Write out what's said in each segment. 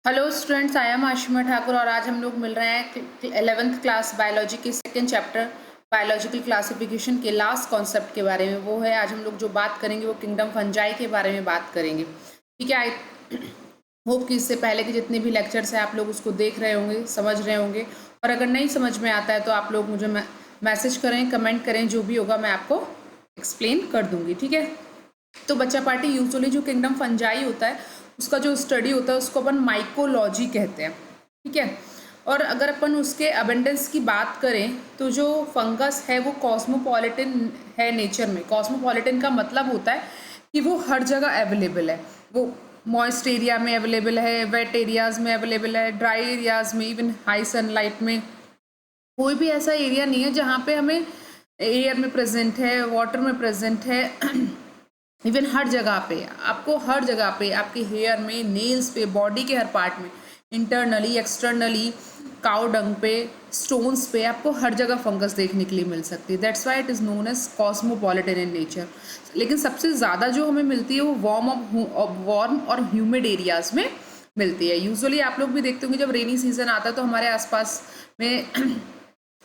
Hello students, I am Ashima Thakur और आज हम लोग मिल रहे हैं 11th क्लास बायोलॉजी के सेकेंड चैप्टर बायोलॉजिकल क्लासिफिकेशन के लास्ट कॉन्सेप्ट के बारे में। वो है आज हम लोग जो बात करेंगे वो किंगडम फंजाई के बारे में बात करेंगे। ठीक है, आई होप कि इससे पहले के जितने भी लेक्चर्स हैं आप लोग उसको देख रहे होंगे, समझ रहे होंगे, और अगर नहीं समझ में आता है तो आप लोग मुझे मैसेज करें, कमेंट करें, जो भी होगा मैं आपको एक्सप्लेन कर दूंगी। ठीक है, तो बच्चा पार्टी यूजुअली जो किंगडम फंजाई होता है उसका जो स्टडी होता है उसको अपन माइकोलॉजी कहते हैं। ठीक है, और अगर अपन उसके अबेंडेंस की बात करें तो जो फंगस है वो कॉस्मोपॉलिटन है नेचर में। कॉस्मोपॉलिटन का मतलब होता है कि वो हर जगह अवेलेबल है। वो मॉइस्ट एरिया में अवेलेबल है, वेट एरियाज में अवेलेबल है, ड्राई एरियाज में, इवन हाई सनलाइट में। कोई भी ऐसा एरिया नहीं है जहाँ पे हमें एयर में प्रेजेंट है, वाटर में प्रेजेंट है। इवन हर जगह पे आपको, हर जगह पे आपके हेयर में, नेल्स पे, बॉडी के हर पार्ट में, इंटरनली एक्सटर्नली, काउ डंग पे, स्टोन्स पे, आपको हर जगह फंगस देखने के लिए मिल सकती है। That's why it is known as cosmopolitan in nature. लेकिन सबसे ज़्यादा जो हमें मिलती है वो वार्म और ह्यूमिड एरियाज में मिलती है। यूजुअली आप लोग भी देखते होंगे जब रेनी सीजन आता है तो हमारे आसपास में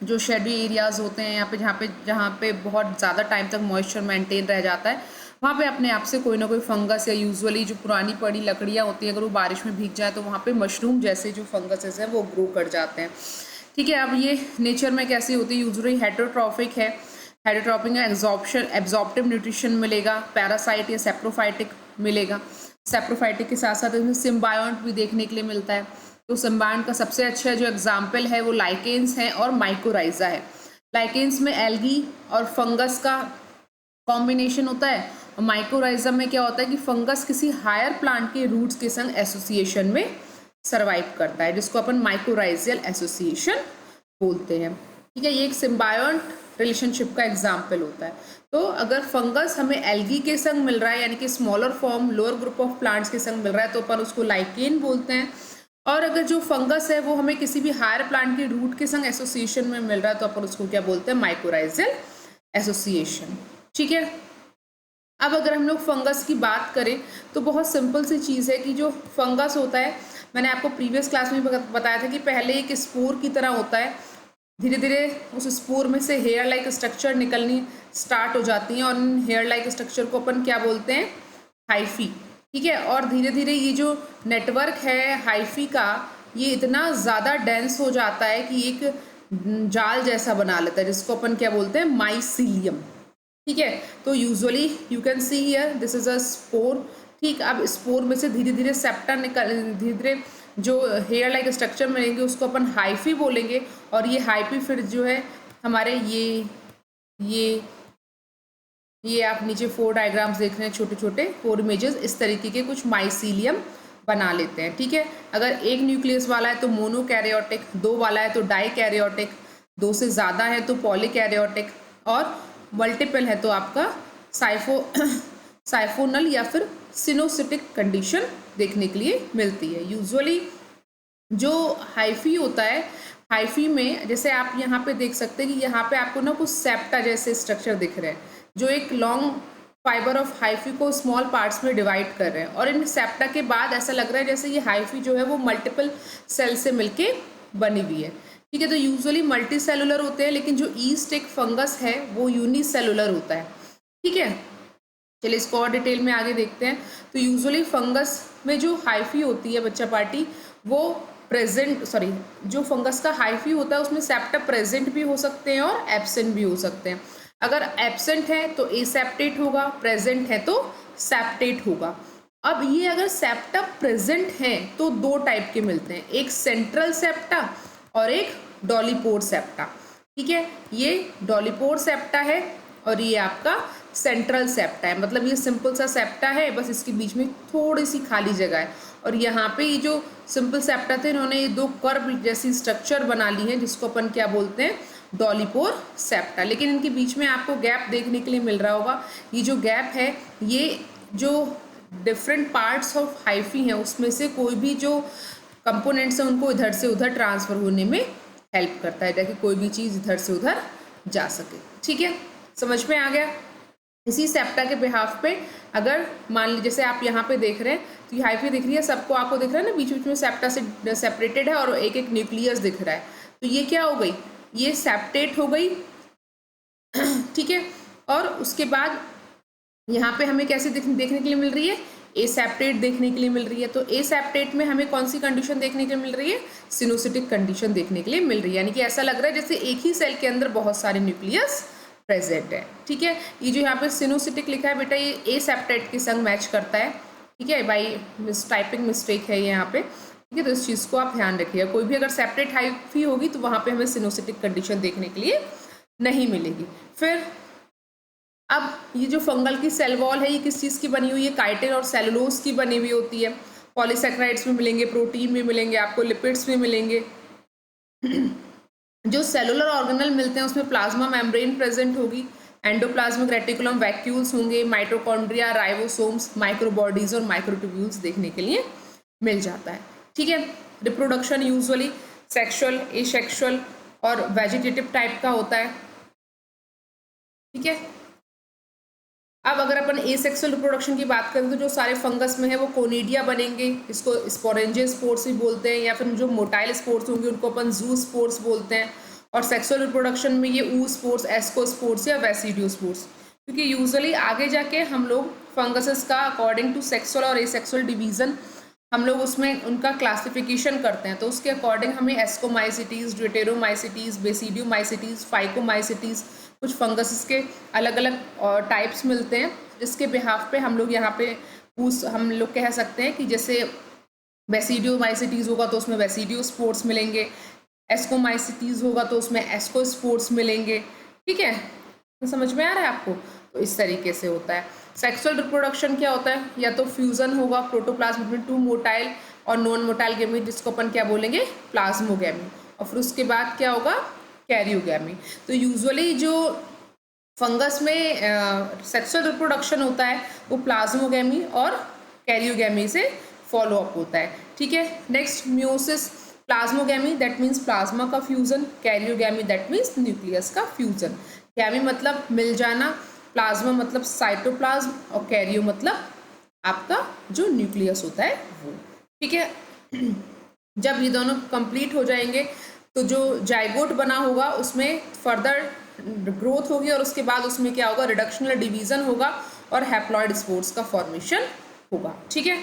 जो शेडी एरियाज होते हैं, यहाँ पे जहाँ पे बहुत ज़्यादा टाइम तक मॉइस्चर मेंटेन रह जाता है, वहाँ पे अपने आप से कोई ना कोई फंगस, या यूजुअली जो पुरानी पड़ी लकड़ियाँ होती हैं अगर वो बारिश में भीग जाए तो वहाँ पे मशरूम जैसे जो फंगसेस हैं वो ग्रो कर जाते हैं। ठीक है, अब ये नेचर में कैसी होती है, यूजुअली हेटेरोट्रॉफिक है। हेटेरोट्रॉफिक में एब्जॉर्प्टिव न्यूट्रिशन मिलेगा, पैरासाइट या सेप्रोफाइटिक मिलेगा। सेप्रोफाइटिक के साथ साथ इसमें सिम्बायोंट भी देखने के लिए मिलता है। तो सिम्बायोंट का सबसे अच्छा जो एग्जाम्पल है वो लाइकेन्स है और माइकोराइजा है। लाइकेन्स में एल्गी और फंगस का कॉम्बिनेशन होता है, और माइकोराइजा में क्या होता है कि फंगस किसी हायर प्लांट के रूट्स के संग एसोसिएशन में सर्वाइव करता है, जिसको अपन माइकोराइजियल एसोसिएशन बोलते हैं। ठीक है, ये एक सिम्बायोंट रिलेशनशिप का एग्जाम्पल होता है। तो अगर फंगस हमें एल्गी के संग मिल रहा है, यानी कि smaller form, lower group of plants के संग मिल रहा है, तो अपन उसको लाइकेन बोलते हैं। और अगर जो फंगस है वो हमें किसी भी हायर प्लांट के रूट के संग एसोसिएशन में मिल रहा है तो अपन उसको क्या बोलते हैं, माइकोराइजियल एसोसिएशन। ठीक है, अब अगर हम लोग फंगस की बात करें तो बहुत सिंपल सी चीज़ है कि जो फंगस होता है, मैंने आपको प्रीवियस क्लास में बताया था कि पहले एक स्पोर की तरह होता है, धीरे धीरे उस स्पोर में से हेयर लाइक स्ट्रक्चर निकलनी स्टार्ट हो जाती हैं, और इन हेयर लाइक स्ट्रक्चर को अपन क्या बोलते हैं, हाइफी। ठीक है, और धीरे धीरे ये जो नेटवर्क है हाइफी का, ये इतना ज़्यादा डेंस हो जाता है कि एक जाल जैसा बना लेता है, जिसको अपन क्या बोलते हैं, माइसीलियम। ठीक है, तो usually you can see here this is a spore. ठीक, अब स्पोर में से धीरे धीरे सेप्टा निकल, धीरे धीरे जो हेयर लाइक स्ट्रक्चर मिलेंगे उसको अपन हाइफी बोलेंगे, और ये हाइफी फिर जो है हमारे ये आप नीचे 4 डायग्राम्स देख रहे हैं, छोटे छोटे 4 इमेजेस, इस तरीके के कुछ माइसीलियम बना लेते हैं। ठीक है, अगर एक न्यूक्लियस वाला है तो मोनोकैरियोटिक, 2 वाला है तो डाइकैरियोटिक, 2 से ज़्यादा है तो पॉलीकैरियोटिक, और मल्टीपल है तो आपका साइफोनल या फिर सिनोसिटिक कंडीशन देखने के लिए मिलती है। यूजुअली जो हाइफी होता है, हाइफी में जैसे आप यहाँ पे देख सकते हैं कि यहाँ पे आपको ना कुछ सेप्टा जैसे स्ट्रक्चर दिख रहे हैं, जो एक लॉन्ग फाइबर ऑफ हाइफी को स्मॉल पार्ट्स में डिवाइड कर रहे हैं, और इन सेप्टा के बाद ऐसा लग रहा है जैसे ये हाइफी जो है वो मल्टीपल सेल से मिलके बनी हुई है। ठीक है, तो यूजुअली मल्टी सेलुलर होते हैं, लेकिन जो ईस्ट एक फंगस है वो यूनिसेलुलर होता है। ठीक है, चलिए इसको और डिटेल में आगे देखते हैं। तो यूजुअली फंगस में जो हाइफी होती है बच्चा पार्टी, वो जो फंगस का हाइफी होता है उसमें सेप्टा प्रेजेंट भी हो सकते हैं और एब्सेंट भी हो सकते हैं। अगर एब्सेंट है तो एसेप्टेट होगा, प्रेजेंट है तो सेप्टेट होगा। अब ये अगर सेप्टा प्रेजेंट है तो 2 टाइप के मिलते हैं, एक सेंट्रल सेप्टा और एक डॉलीपोर सेप्टा। ठीक है, ये डॉलीपोर सेप्टा है और ये आपका सेंट्रल सेप्टा है। मतलब ये सिंपल सा सेप्टा है, बस इसके बीच में थोड़ी सी खाली जगह है, और यहाँ पे ये जो सिंपल सेप्टा थे इन्होंने ये 2 कर्व जैसी स्ट्रक्चर बना ली है, जिसको अपन क्या बोलते हैं, डॉलीपोर सेप्टा। लेकिन इनके बीच में आपको गैप देखने के लिए मिल रहा होगा। ये जो गैप है ये जो डिफरेंट पार्ट्स ऑफ हाइफी हैं उसमें से कोई भी जो कंपोनेंट्स हैं उनको इधर से उधर ट्रांसफर होने में हेल्प करता है, ताकि कोई भी चीज़ इधर से उधर जा सके। ठीक है, समझ में आ गया। इसी सेप्टा के बिहाफ पे अगर मान लीजिए जैसे आप यहाँ पे देख रहे हैं तो ये हाइफी दिख रही है, सबको आपको दिख रहा है ना, बीच बीच में सेप्टा से सेपरेटेड है और एक एक न्यूक्लियस दिख रहा है, तो ये क्या हो गई, ये सेप्टेट हो गई, ठीक है। और उसके बाद यहाँ पे हमें कैसे देखने के लिए मिल रही है, ए सेप्टेट देखने के लिए मिल रही है। तो ए सेप्टेट में हमें कौन सी कंडीशन देखने के लिए मिल रही है, सिनोसिटिक कंडीशन देखने के लिए मिल रही है, यानी कि ऐसा लग रहा है जैसे एक ही सेल के अंदर बहुत सारे न्यूक्लियस प्रेजेंट है, ठीक है। ये जो यहाँ पे सिनोसिटिक लिखा है बेटा, ये ए सेप्टेट के संग मैच करता है, ठीक है, बाई टाइपिंग मिस्टेक है यहाँ पे, ठीक है। तो इस चीज़ को आप ध्यान रखिएगा, कोई भी अगर सेप्टेट हाइफी होगी तो वहाँ पे हमें सिनोसिटिक कंडीशन देखने के लिए नहीं मिलेगी। फिर अब ये जो फंगल की सेल वॉल है, ये किस चीज़ की बनी हुई है, काइटिन और सेलुलोज की बनी हुई होती है। पॉलीसेक्राइड्स में मिलेंगे, प्रोटीन में मिलेंगे, आपको लिपिड्स में मिलेंगे। जो सेलुलर ऑर्गेनल मिलते हैं उसमें प्लाज्मा मेम्ब्रेन प्रेजेंट होगी, एंडोप्लाज्मिक रेटिकुलम, वैक्यूल्स होंगे, माइटोकॉन्ड्रिया, राइबोसोम्स, माइक्रोबॉडीज और माइक्रोट्यूब्यूल्स देखने के लिए मिल जाता है, ठीक है। रिप्रोडक्शन यूजुअली सेक्सुअल, एसेक्सुअल और वेजिटेटिव टाइप का होता है, ठीक है। अब अगर अपन एसेक्सुअल रिप्रोडक्शन की बात करें तो जो सारे फंगस में है वो कोनिडिया बनेंगे, इसको स्पोरेंजियल स्पोर्स भी बोलते हैं, या फिर जो मोटाइल स्पोर्स होंगे उनको अपन जू स्पोर्स बोलते हैं। और सेक्सुअल रिप्रोडक्शन में ये ऊ स्पोर्स, एस्को स्पोर्स या वेसिडियो स्पोर्स, क्योंकि यूजुअली आगे जाके हम लोग फंगसेस का अकॉर्डिंग टू सेक्सुअल और एसेक्सुअल डिवीजन हम लोग उसमें उनका क्लासिफिकेशन करते हैं, तो उसके अकॉर्डिंग हमें एस्कोमाइसिटीज, ड्यूटेरोमाइसिटीज, बेसिडियोमाइसिटीज, फाइकोमाइसिटीज, कुछ फंगस के अलग अलग टाइप्स मिलते हैं, जिसके बिहाफ पे हम लोग यहाँ पे हम लोग कह सकते हैं कि जैसे बेसिडियोमाइसिटीज होगा तो उसमें बेसिडियो स्पोर्स मिलेंगे, एस्कोमाइसिटीज होगा तो उसमें एस्को स्पोर्स मिलेंगे, ठीक है। तो समझ में आ रहा है आपको, तो इस तरीके से होता है। सेक्सुअल रिप्रोडक्शन क्या होता है, या तो फ्यूजन होगा प्रोटोप्लाज्म बिटवीन टू मोटाइल और नॉन मोटाइल गेमीट, जिसको अपन क्या बोलेंगे, प्लाज्मोगैमी, और फिर उसके बाद क्या होगा, कैरियोगैमी। तो यूजुअली जो फंगस में सेक्सुअल रिप्रोडक्शन होता है वो प्लाज्मोगैमी और कैरियोगैमी से फॉलो अप होता है, ठीक है। Next meiosis, plasmogamy that means plasma का fusion, karyogamy that means nucleus का फ्यूजन। गैमी मतलब मिल जाना, प्लाज्मा मतलब साइटोप्लाज्म और कैरियो मतलब आपका जो न्यूक्लियस होता है वो, ठीक है। जब ये दोनों कंप्लीट हो जाएंगे तो जो जाइगोट बना होगा उसमें फर्दर ग्रोथ होगी और उसके बाद उसमें क्या होगा, रिडक्शनल डिवीजन होगा और हैप्लॉइड स्पोर्स का फॉर्मेशन होगा, ठीक है।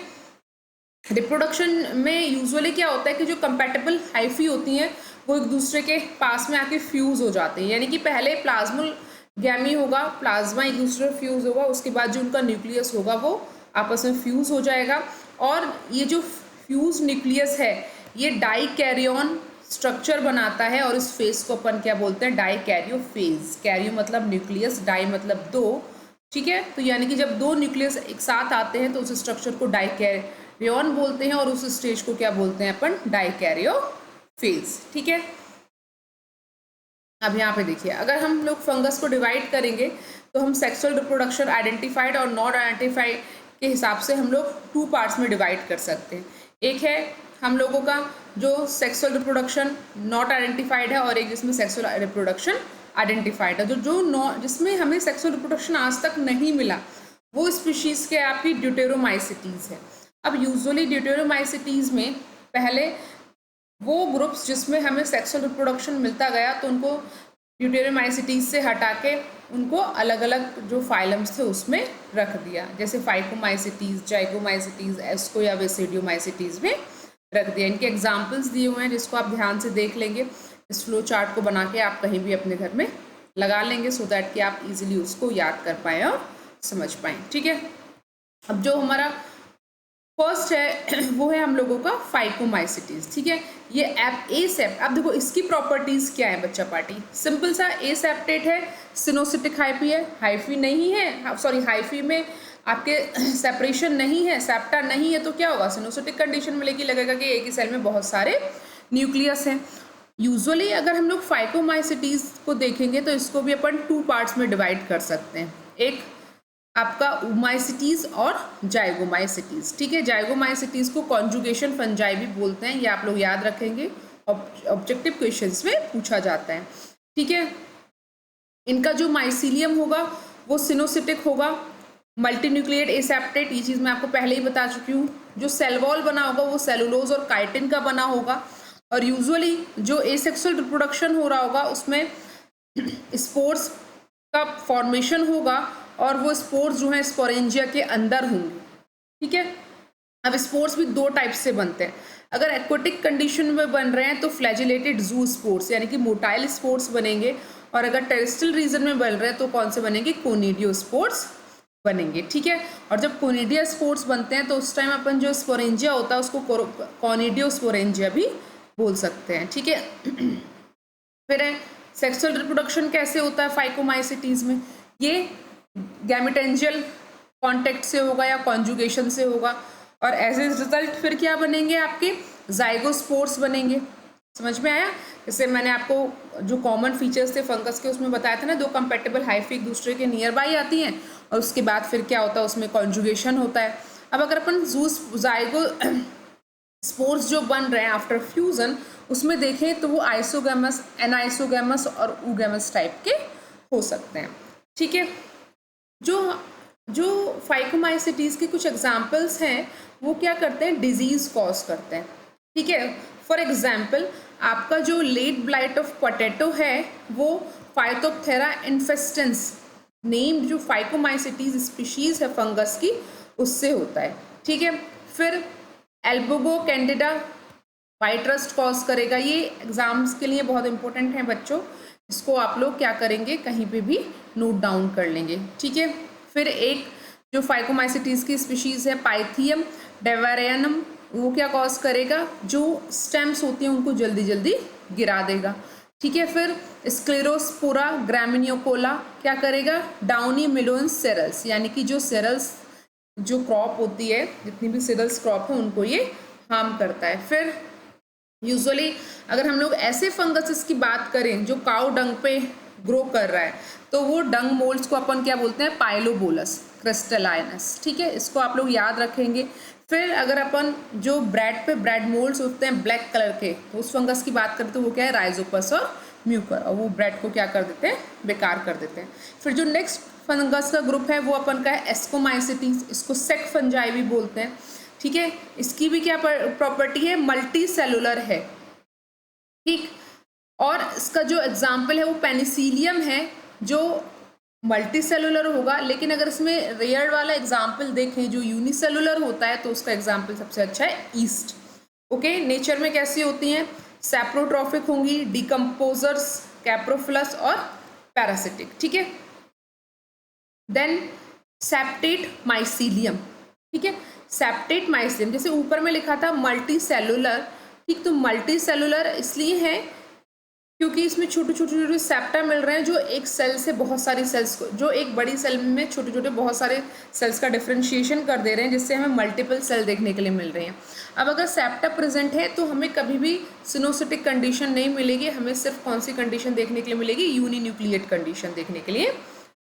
रिप्रोडक्शन में यूजुअली क्या होता है कि जो कंपैटिबल हाइफी होती हैं वो एक दूसरे के पास में आके फ्यूज हो जाते हैं, यानी कि पहले प्लाज्मल गैमी होगा, प्लाज्मा एक दूसरे फ्यूज होगा, उसके बाद जो उनका न्यूक्लियस होगा वो आपस में फ्यूज हो जाएगा, और ये जो फ्यूज न्यूक्लियस है ये डाइकैरियन स्ट्रक्चर बनाता है, और इस फेज को अपन क्या बोलते हैं, डाइकैरियो फेज। कैरियो मतलब न्यूक्लियस, डाई मतलब दो, ठीक है। तो यानी कि जब दो न्यूक्लियस एक साथ आते हैं तो उस स्ट्रक्चर को डाइकैरियन बोलते हैं, और उस स्टेज को क्या बोलते हैं अपन, डाइकैरियो फेज, ठीक है। अब यहाँ पे देखिए, अगर हम लोग फंगस को डिवाइड करेंगे तो हम सेक्सुअल रिप्रोडक्शन आइडेंटिफाइड और नॉट आइडेंटिफाइड के हिसाब से हम लोग 2 पार्ट्स में डिवाइड कर सकते हैं। एक है हम लोगों का जो सेक्सुअल रिप्रोडक्शन नॉट आइडेंटिफाइड है, और एक जिसमें सेक्सुअल रिप्रोडक्शन आइडेंटिफाइड है। जो जिसमें हमें सेक्सुअल रिप्रोडक्शन आज तक नहीं मिला वो स्पीशीज़ के आपकी ड्यूटेरोमाइसिटीज़ है। अब यूजुअली ड्यूटेरोमाइसिटीज़ में पहले वो ग्रुप्स जिसमें हमें सेक्सुअल रिप्रोडक्शन मिलता गया तो उनको ड्यूटेरोमाइसिटीज़ से हटा के उनको अलग अलग जो फाइलम्स थे उसमें रख दिया, जैसे फाइकोमाइसिटीज़, जाइगोमाइसिटीज़, एस्को या वेसिडियोमाइसिटीज़ में रख दिया। इनके एग्जाम्पल्स दिए हुए हैं जिसको आप ध्यान से देख लेंगे। इस फ्लो चार्ट को बना के आप कहीं भी अपने घर में लगा लेंगे सो दैट कि आप इजीली उसको याद कर पाएँ और समझ पाएँ, ठीक है। अब जो हमारा फर्स्ट है वो है हम लोगों का फाइकोमाइसिटीज़, ठीक है। ये ए सेप्ट, अब देखो इसकी प्रॉपर्टीज़ क्या है बच्चा पार्टी, सिंपल सा ए सेप्टेट है, सिनोसिटिक हाइफी है, हाइफी नहीं है, सॉरी हाइफी में आपके सेपरेशन नहीं है, सेप्टा नहीं है, तो क्या होगा, सिनोसिटिक कंडीशन मिलेगी, लगेगा कि एक ही सेल में बहुत सारे न्यूक्लियस हैं। यूजुअली अगर हम लोग फाइकोमाइसिटीज़ को देखेंगे तो इसको भी अपन 2 पार्ट्स में डिवाइड कर सकते हैं, एक आपका ओमाइसिटीज़ और जाइगोमाइसिटीज़, ठीक है। जाइगोमाइसिटीज़ को कॉन्जुगेशन फंजाई भी बोलते हैं, ये आप लोग याद रखेंगे, ऑब्जेक्टिव क्वेश्चंस में पूछा जाता है, ठीक है। इनका जो माइसीलियम होगा वो सिनोसिटिक होगा, मल्टीन्यूक्लिएट एसेप्टेट, ये चीज़ मैं आपको पहले ही बता चुकी हूँ। जो सेल वॉल बना होगा वो सेलुलोज और काइटिन का बना होगा, और यूजुअली जो एसेक्सुअल रिप्रोडक्शन हो रहा होगा उसमें स्पोर्स का फॉर्मेशन होगा, और वो स्पोर्स जो है स्पोरेंजिया के अंदर होंगे, ठीक है। अब स्पोर्स भी दो टाइप से बनते हैं। अगर एक्वेटिक कंडीशन में बन रहे हैं तो फ्लैजिलेटेड जू स्पोर्स यानी कि मोटाइल स्पोर्स बनेंगे, और अगर टेरेस्ट्रियल रीजन में बन रहे हैं तो कौन से बनेंगे, कोनिडियो स्पोर्स बनेंगे, ठीक है। और जब कोनिडिया स्पोर्स बनते हैं तो उस टाइम अपन जो स्पोरेंजिया होता है उसको कोनिडियो स्पोरेंजिया भी बोल सकते हैं, ठीक है। फिर है सेक्सुअल रिप्रोडक्शन कैसे होता है फाइकोमाइसिटीज में, ये गैमेटेंजियल कॉन्टेक्ट से होगा या कॉन्जुगेशन से होगा, और एज ए रिजल्ट फिर क्या बनेंगे, आपके जाइगोस्पोर्स बनेंगे। समझ में आया? जैसे मैंने आपको जो कॉमन फीचर्स थे फंगस के उसमें बताया था ना, दो कंपेटेबल हाइफी एक दूसरे के नियर बाई आती हैं, और उसके बाद फिर क्या होता है, उसमें कॉन्जुगेशन होता है। अब अगर अपन जाइगो स्पोर्स जो बन रहे हैं आफ्टर फ्यूजन उसमें देखें तो वो आइसोगैमस, एनाइसोगैमस और ऊगैमस टाइप के हो सकते हैं, ठीक है। जो फाइकोमाइसिटीज के कुछ एग्जाम्पल्स हैं वो क्या करते हैं, डिजीज कॉज करते हैं, ठीक है। फॉर एग्जाम्पल आपका जो लेट ब्लाइट ऑफ पोटैटो है वो फाइटोप्थेरा इन्फेस्टेंस नेम्ड जो फाइकोमाइसिटीज स्पीशीज है फंगस की उससे होता है, ठीक है। फिर एल्बोगो कैंडिडा वाइट रस्ट कॉज करेगा, ये एग्जाम्स के लिए बहुत इंपॉर्टेंट है बच्चों, इसको आप लोग क्या करेंगे, कहीं पे भी नोट डाउन कर लेंगे, ठीक है। फिर एक जो फाइकोमाइसिटीज की स्पीशीज है पाइथियम डेवारियनम, वो क्या कॉज करेगा, जो स्टेम्स होती हैं उनको जल्दी जल्दी गिरा देगा, ठीक है। फिर स्क्लेरोस्पोरा ग्रामिनियोकोला क्या करेगा, डाउनी मिलोन सेरल्स यानी कि जो सेरल्स जो क्रॉप होती है, जितनी भी सेरल्स क्रॉप है उनको ये हार्म करता है। फिर यूजुअली अगर हम लोग ऐसे फंगसेस की बात करें जो काउ डंग पे ग्रो कर रहा है तो वो डंग मोल्ड्स को अपन क्या बोलते हैं, पाइलोबोलस क्रिस्टलाइनस, ठीक है, इसको आप लोग याद रखेंगे। फिर अगर अपन जो ब्रेड पे ब्रेड मोल्ड्स होते हैं ब्लैक कलर के, तो उस फंगस की बात करते हैं वो क्या है, राइजोपस और म्यूकर, और वो ब्रेड को क्या कर देते हैं, बेकार कर देते हैं। फिर जो नेक्स्ट फंगस का ग्रुप है वो अपन का है एस्कोमाइसिटीज, इसको सेक फंजाई भी बोलते हैं, ठीक है। इसकी भी क्या प्रॉपर्टी है, मल्टी सेलुलर है, ठीक। और इसका जो एग्जाम्पल है वो पेनिसिलियम है जो मल्टी सेलुलर होगा, लेकिन अगर इसमें रेयर वाला एग्जाम्पल देखें जो यूनिसेलुलर होता है तो उसका एग्जाम्पल सबसे अच्छा है ईस्ट, ओके। नेचर में कैसी होती हैं, सैप्रोट्रॉफिक होंगी, डिकम्पोजर्स, कैप्रोफिलस और पैरासिटिक, ठीक है। देन सेप्टेट माइसीलियम, ठीक है, सेप्टेट माइसीलियम जैसे ऊपर में लिखा था मल्टी सेलुलर, ठीक, तो मल्टी सेलुलर इसलिए है क्योंकि इसमें छोटे छोटे सेप्टा मिल रहे हैं जो एक सेल से बहुत सारी सेल्स को, जो एक बड़ी सेल में छोटे छोटे बहुत सारे सेल्स का डिफ्रेंशिएशन कर दे रहे हैं, जिससे हमें मल्टीपल सेल देखने के लिए मिल रहे हैं। अब अगर सेप्टा प्रेजेंट है तो हमें कभी भी सिनोसिटिक कंडीशन नहीं मिलेगी, हमें सिर्फ कौन सी कंडीशन देखने के लिए मिलेगी, यूनिन्यूक्लिएट कंडीशन देखने के लिए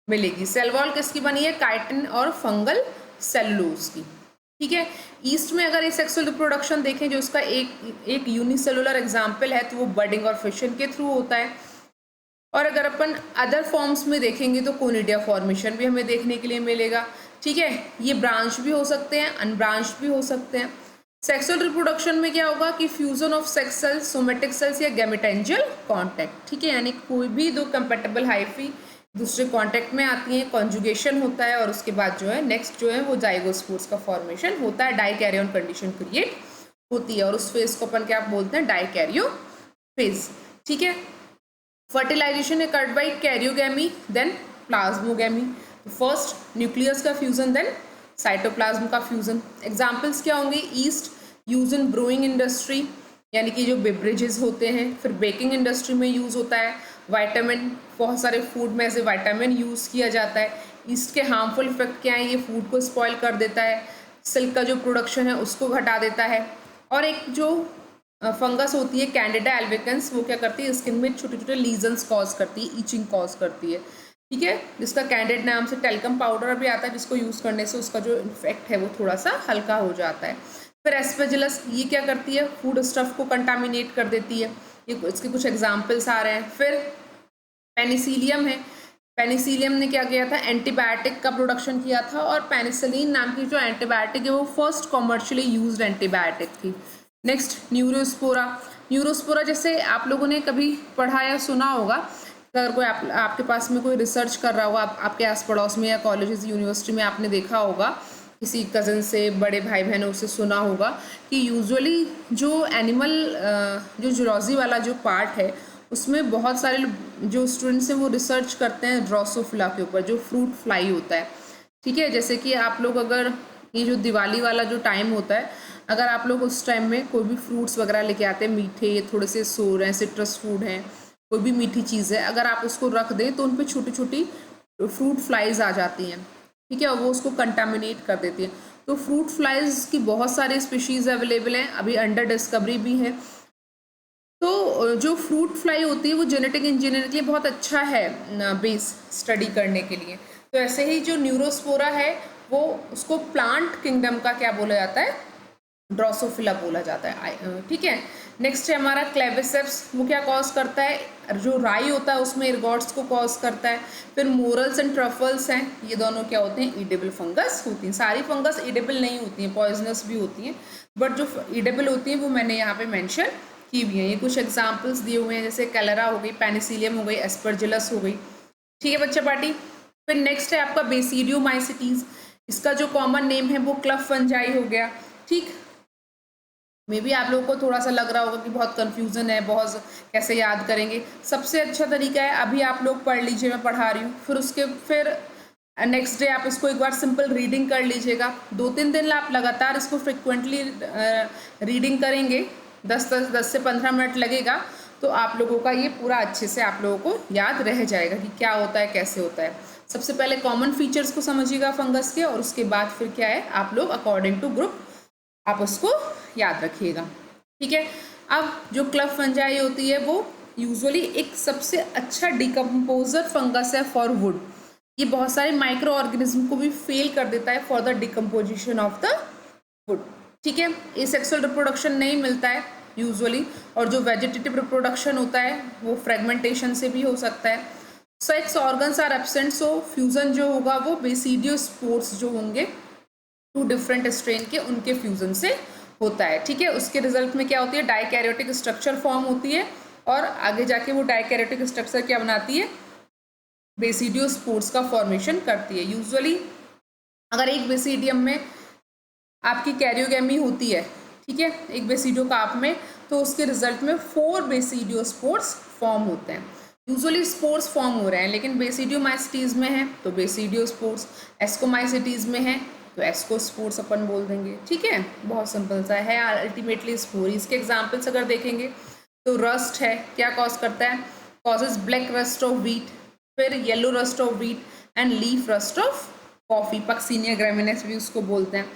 मिलेगी। सेल वॉल किसकी बनी है, काइटिन और फंगल सेलुलोज की, ठीक है। ईस्ट में अगर एसेक्सुअल रिप्रोडक्शन देखें जो उसका एक यूनिसेलुलर एग्जाम्पल है तो वो बडिंग और फिशन के थ्रू होता है, और अगर अपन अदर फॉर्म्स में देखेंगे तो कोनिडिया फॉर्मेशन भी हमें देखने के लिए मिलेगा, ठीक है। ये ब्रांच भी हो सकते हैं, अनब्रांच भी हो सकते हैं। सेक्सुअल रिप्रोडक्शन में क्या होगा कि fusion of sex cells, somatic cells या गैमेटेंजियल कॉन्टैक्ट, ठीक है, यानी कोई भी दो कंपेटेबल हाइफी दूसरे कांटेक्ट में आती हैं, कॉन्जुगेशन होता है, और उसके बाद जो है नेक्स्ट जो है वो जाइगोस्पोर्स का फॉर्मेशन होता है, डाइकैरियन कंडीशन क्रिएट होती है, और उस फेज को अपन क्या बोलते हैं, डाइकैरियो फेज, ठीक है। Fertilization occurred by karyogamy then plasmogamy, first nucleus का फ्यूजन देन साइटोप्लाज्म का फ्यूजन। एग्जाम्पल्स क्या होंगे, yeast used in brewing industry यानी कि जो बेवरेजेस होते हैं, फिर बेकिंग इंडस्ट्री में यूज़ होता है, विटामिन, बहुत सारे फूड में ऐसे विटामिन यूज़ किया जाता है। ईस्ट के हार्मफुल इफेक्ट क्या है, ये फूड को स्पॉइल कर देता है, सिल्क का जो प्रोडक्शन है उसको घटा देता है। और एक जो फंगस होती है कैंडिडा एल्बिकन्स, वो क्या करती है, स्किन में छोटे छोटे लीजन्स कॉज करती है, ईचिंग कॉज करती है, ठीक है, जिसका कैंडिड नाम से टेल्कम पाउडर भी आता है, जिसको यूज़ करने से उसका जो इफेक्ट है वो थोड़ा सा हल्का हो जाता है। फिर एस्पेजिलस, ये क्या करती है, फूड स्टफ को कंटामिनेट कर देती है, ये इसके कुछ एग्जाम्पल्स आ रहे हैं। फिर पेनिसिलियम है, पेनिसिलियम ने क्या किया था, एंटीबायोटिक का प्रोडक्शन किया था, और पेनिसिलिन नाम की जो एंटीबायोटिक है वो फर्स्ट कॉमर्शियली यूज्ड एंटीबायोटिक थी। Next Neurospora. न्यूरोस्पोरा जैसे आप लोगों ने कभी पढ़ा या सुना होगा, अगर कोई आपके पास में कोई रिसर्च कर रहा होगा, आपके आस पड़ोस में या कॉलेजेस यूनिवर्सिटी में आपने देखा होगा, किसी कज़न से, बड़े भाई बहनों से सुना होगा कि यूजुअली जो एनिमल जो जूलॉजी वाला जो पार्ट है उसमें बहुत सारे जो स्टूडेंट्स हैं वो रिसर्च करते हैं ड्रोसोफिला के ऊपर, जो फ्रूट फ्लाई होता है। ठीक है, जैसे कि आप लोग अगर ये जो दिवाली वाला जो टाइम होता है, अगर आप लोग उस टाइम में कोई भी फ्रूट्स वगैरह लेके आते हैं, मीठे थोड़े से सोर हैं, सिट्रस फूड हैं, कोई भी मीठी चीज़ है, अगर आप उसको रख दें तो उन पर छोटी छोटी फ्रूट फ्लाइज आ जाती हैं। ठीक है, और वो उसको कंटामिनेट कर देती है। तो फ्रूट फ्लाइज की बहुत सारे स्पीशीज़ अवेलेबल हैं, अभी अंडर डिस्कवरी भी है। तो जो फ्रूट फ्लाई होती है वो जेनेटिक इंजीनियरिंग के लिए बहुत अच्छा है बेस स्टडी करने के लिए। तो ऐसे ही जो न्यूरोस्पोरा है वो उसको प्लांट किंगडम का क्या बोला जाता है, ड्रोसोफिला बोला जाता है। ठीक है, नेक्स्ट है हमारा क्लेविसेप्स। वो क्या कॉज करता है, जो राई होता है उसमें इर्गॉट्स को कॉज करता है। फिर मोरल्स एंड ट्रफल्स हैं, ये दोनों क्या होते हैं, ईडेबल फंगस होती हैं। सारी फंगस ईडेबल नहीं होती हैं, पॉइजनस भी होती हैं, बट जो ईडेबल होती हैं वो मैंने यहाँ पे मेंशन की भी हैं। ये कुछ एग्जाम्पल्स दिए हुए हैं, जैसे कैलेरा हो गई, पेनिसिलियम हो गई, एस्परजिलस हो गई। ठीक है बच्चा पार्टी। फिर नेक्स्ट है आपका बेसिडियोमाइसिटीज। इसका जो कॉमन नेम है वो क्लफ फंजाई हो गया। ठीक, मे भी आप लोगों को थोड़ा सा लग रहा होगा कि बहुत कन्फ्यूज़न है, बहुत कैसे याद करेंगे। सबसे अच्छा तरीका है, अभी आप लोग पढ़ लीजिए, मैं पढ़ा रही हूँ, फिर नेक्स्ट डे आप इसको एक बार सिंपल रीडिंग कर लीजिएगा। 2-3 दिन आप लगातार इसको फ्रिक्वेंटली रीडिंग करेंगे, 10 से 15 मिनट लगेगा, तो आप लोगों का ये पूरा अच्छे से आप लोगों को याद रह जाएगा कि क्या होता है, कैसे होता है। सबसे पहले कॉमन फीचर्स को समझिएगा फंगस के, और उसके बाद फिर क्या है, आप लोग अकॉर्डिंग टू ग्रुप आप उसको याद रखिएगा। ठीक है, अब जो क्लफ फंजाई होती है वो यूजुअली एक सबसे अच्छा डिकम्पोजर फंगस है फॉर वुड। ये बहुत सारे माइक्रो ऑर्गेनिज्म को भी फेल कर देता है for the decomposition of the wood. ठीक है, एसेक्सुअल रिप्रोडक्शन नहीं मिलता है यूजुअली, और जो वेजिटेटिव रिप्रोडक्शन होता है वो फ्रेगमेंटेशन से भी हो सकता है। Sex organs are absent, so fusion जो होगा वो बेसिडियोस्पोर्स जो होंगे 2 डिफरेंट स्ट्रेन के, उनके फ्यूजन से होता है। ठीक है, उसके रिजल्ट में क्या होती है, डाइकैरियोटिक स्ट्रक्चर फॉर्म होती है, और आगे जाके वो डाइकैरियोटिक स्ट्रक्चर क्या बनाती है, बेसिडियोस्पोर्स का फॉर्मेशन करती है। यूजुअली अगर एक बेसिडियम में आपकी कैरियोगेमी होती है, ठीक है, एक बेसिडियोकार्प में, तो उसके रिजल्ट में 4 बेसिडियोस्पोर्स फॉर्म होते हैं। यूजुअली स्पोर्स फॉर्म हो रहे हैं, लेकिन बेसिडियोमाइसिटीज में है तो बेसिडियोस्पोर्स, एस्कोमाइसिटीज में है तो एस्कोस्पोर्स अपन बोल देंगे। ठीक है, बहुत सिंपल सा है अल्टीमेटली स्पोर। इसके एग्जाम्पल्स अगर देखेंगे तो रस्ट है, क्या कॉज करता है, causes black rust of wheat, फिर yellow rust of wheat and leaf rust of coffee, Puccinia graminis भी उसको बोलते हैं।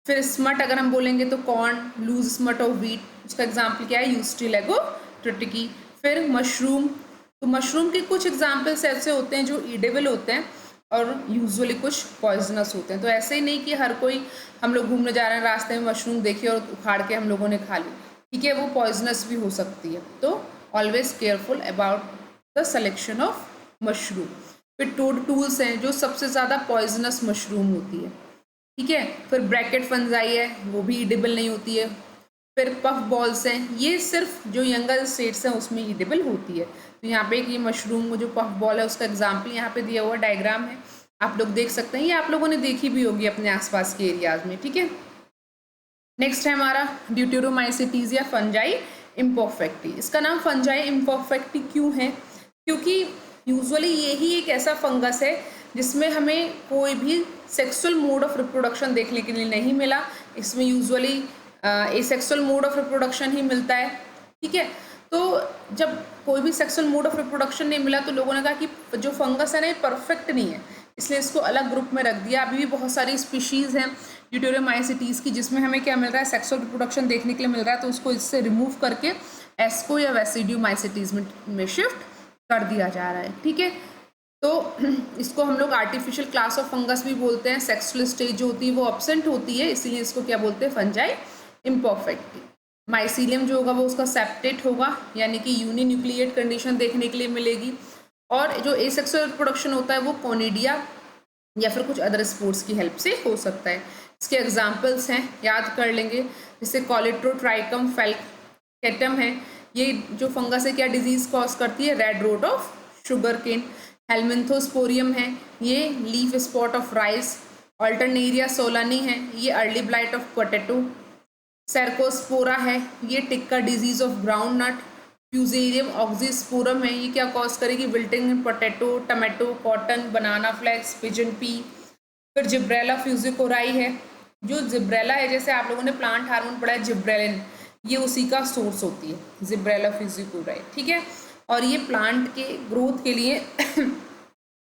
फिर स्मट अगर हम बोलेंगे तो corn, loose smut of wheat, उसका एग्जाम्पल क्या है, यूस्टिलेगो ट्रिटिकी। फिर मशरूम, तो मशरूम के कुछ एग्जाम्पल्स ऐसे होते हैं जो ईडेबल होते हैं और यूजुअली कुछ पॉइजनस होते हैं। तो ऐसे ही नहीं कि हर कोई, हम लोग घूमने जा रहे हैं रास्ते में मशरूम देखिए और उखाड़ के हम लोगों ने खा ली, ठीक है, वो पॉइजनस भी हो सकती है। तो always careful about the selection of mushroom. फिर टोड टूल्स हैं जो सबसे ज़्यादा पॉइजनस मशरूम होती है। ठीक है, फिर ब्रैकेट फंजाई है, वो भी ईडेबल नहीं होती है। फिर पफ बॉल्स हैं, ये सिर्फ जो यंगर स्टेट्स हैं उसमें ईडेबल होती है। तो यहाँ पे ये मशरूम जो पफ बॉल है उसका एग्जाम्पल यहाँ पे दिया हुआ डायग्राम है, आप लोग देख सकते हैं, ये आप लोगों ने देखी भी होगी अपने आसपास के एरियाज में। ठीक है, नेक्स्ट है हमारा ड्यूटेरोमाइसिटीज या फंजाई इम्परफेक्टी। इसका नाम फंजाई इम्परफेक्टी क्यों है, क्योंकि यूजुअली यही एक ऐसा फंगस है जिसमें हमें कोई भी सेक्सुअल मोड ऑफ रिप्रोडक्शन देखने के लिए नहीं मिला। इसमें usually asexual mode of reproduction ही मिलता है। ठीक है, तो जब कोई भी सेक्सुअल मोड ऑफ रिप्रोडक्शन नहीं मिला तो लोगों ने कहा कि जो फंगस है ना ये परफेक्ट नहीं है, इसलिए इसको अलग ग्रुप में रख दिया। अभी भी बहुत सारी स्पीशीज़ हैं ड्यूटेरोमाइसिटीज़ की जिसमें हमें क्या मिल रहा है, सेक्सुअल रिप्रोडक्शन देखने के लिए मिल रहा है, तो उसको इससे रिमूव करके एस्को या वेसिडियोमाइसिटीज़ में शिफ्ट कर दिया जा रहा है। ठीक है, तो इसको हम लोग आर्टिफिशियल क्लास ऑफ फंगस भी बोलते हैं। सेक्सुअल स्टेज जो होती है वो एब्सेंट होती है, इसीलिए इसको क्या बोलते हैं, फंजाई इम्परफेक्टी। माइसीलियम जो होगा वो उसका सेप्टेट होगा, यानी कि यूनिन्यूक्लिएट कंडीशन देखने के लिए मिलेगी। और जो एसेक्सुअल रिप्रोडक्शन होता है वो कोनिडिया या फिर कुछ अदर स्पोर्ट्स की हेल्प से हो सकता है। इसके एग्जाम्पल्स हैं, याद कर लेंगे, जैसे कॉलेट्रोट्राइकम फेल्केटम है, ये जो फंगस है क्या डिजीज कॉज करती है, red rot of sugar cane. Helminthosporium है, ये leaf spot of rice. Alternaria solani है, ये early blight of potato. Cercospora है, ये tikka disease of groundnut. Fusarium oxysporum है, ये क्या कॉज करेगी, wilting in potato, tomato, cotton, banana flax, pigeon pea. फिर जिब्रेला फ्यूजिकोराई है, जो जिब्रेला है, जैसे आप लोगों ने प्लांट हार्मोन पढ़ा है जिब्रेलिन, ये उसी का सोर्स होती है जिब्रेला फ्यूजिकोराई, ठीक है। और ये प्लांट के ग्रोथ के लिए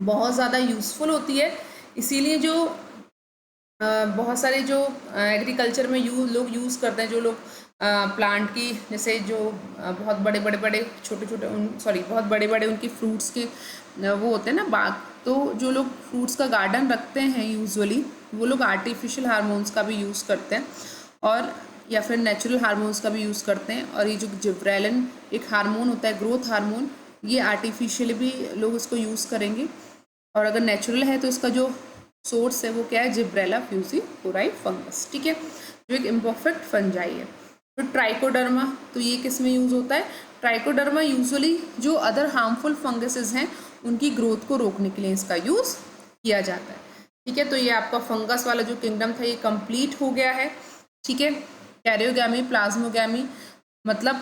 बहुत ज़्यादा यूज़फुल होती है, इसीलिए जो बहुत सारे जो एग्रीकल्चर में लोग यूज़ करते हैं, जो लोग प्लांट की, जैसे जो बहुत बड़े बड़े छोटे बहुत बड़े उनकी फ्रूट्स के वो होते हैं ना बाग, तो जो लोग फ्रूट्स का गार्डन रखते हैं यूजुअली वो लोग आर्टिफिशियल हार्मोन्स का भी यूज़ करते हैं और या फिर नेचुरल हार्मोन्स का भी यूज़ करते हैं। और ये जो जिब्रेलिन एक हार्मोन होता है, ग्रोथ हार्मोन, ये आर्टिफिशियल भी लोग इसको यूज़ करेंगे, और अगर नेचुरल है तो इसका जो सोर्स है वो क्या है, जिब्रेला फ्यूजिकोराई फंगस, ठीक है, जो एक इम्परफेक्ट फंजाई है। तो ट्राइकोडर्मा, तो ये किस में यूज़ होता है, ट्राइकोडर्मा यूजुअली जो अदर हार्मफुल फंगसेस हैं उनकी ग्रोथ को रोकने के लिए इसका यूज़ किया जाता है, ठीक है। तो ये आपका फंगस वाला जो किंगडम था ये कंप्लीट हो गया है, ठीक है। कैरियोगैमी, प्लाज्मोगैमी, मतलब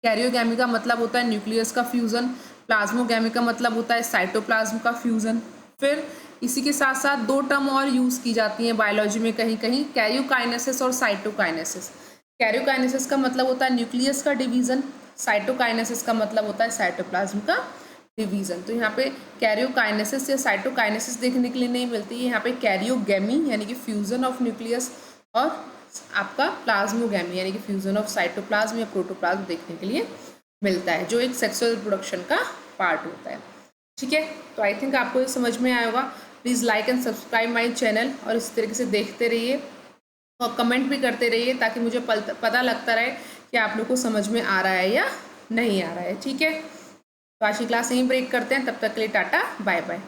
कैरियोगैमी का मतलब होता है न्यूक्लियस का फ्यूज़न, प्लाज्मोगैमी का मतलब होता है साइटोप्लाज्म का फ्यूज़न। फिर इसी के साथ साथ दो टर्म और यूज़ की जाती हैं बायोलॉजी में कहीं कहीं, कैरियोकाइनेसिस और साइटोकाइनेसिस। कैरियोकाइनेसिस का मतलब होता है न्यूक्लियस का डिवीज़न, साइटोकाइनेसिस का मतलब होता है साइटोप्लाज्म का डिवीज़न। तो यहाँ पे कैरियोकाइनेसिस या साइटोकाइनेसिस देखने के लिए नहीं मिलती है, यहाँ पे कैरियोगैमी यानी कि फ्यूज़न ऑफ न्यूक्लियस और आपका प्लाज्मोगैमी यानी कि फ्यूज़न ऑफ साइटोप्लाज्म या प्रोटोप्लाज्म देखने के लिए मिलता है, जो एक सेक्सुअल रिप्रोडक्शन का पार्ट होता है, ठीक है। तो आई थिंक आपको ये समझ में आया होगा। Please like and subscribe my channel और इस तरीके से देखते रहिए और कमेंट भी करते रहिए ताकि मुझे पता लगता रहे कि आप लोग को समझ में आ रहा है या नहीं आ रहा है, ठीक है। तो आज की क्लास यहीं ब्रेक करते हैं, तब तक के लिए टाटा बाय बाय।